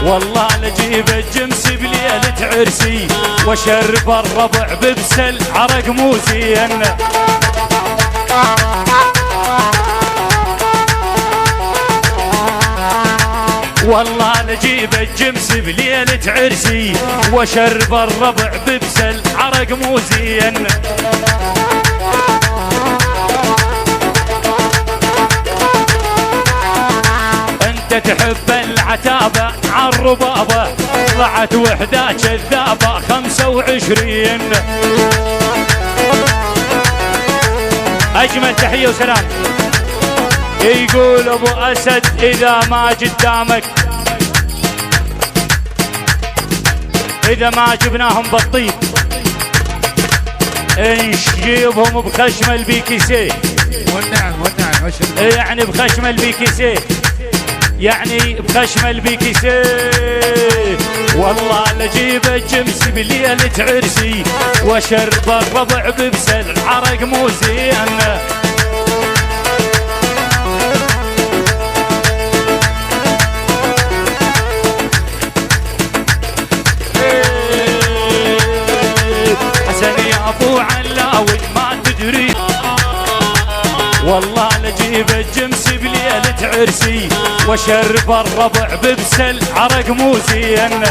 والله نجيب الجمس بليلة عرسي وشرب الربع ببسل عرق مو زين. والله نجيب الجمس بليلة عرسي وشرب الربع ببسل عرق مو زين. انت تحب العتابة عالربابة طلعت وحدة كذابة 25. اجمل تحية وسلام. يقول ابو اسد اذا ما قدامك، اذا ما جبناهم بالطيب نجيبهم بخشم البيكيسي. والنعم والنعم يعني بخشم البيكيسي، يعني بخشم البيكيسي. والله نجيب الجمس بليلة عرسي وشرب الربع ببسل عرق مو زين. حسن يا ابو علاوي ما تدري، والله نجيب الجمس بليلة عرسي وشرب الربع ببسل عرق مو زين.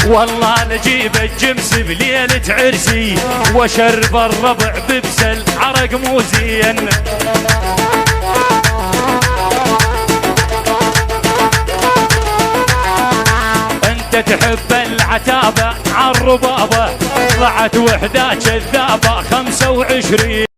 والله نجيب الجمس بليلة عرسي وشرب الربع ببسل عرق مو زين. انت تحب العتابة عالربابة طلعت وحدة كذابة 25.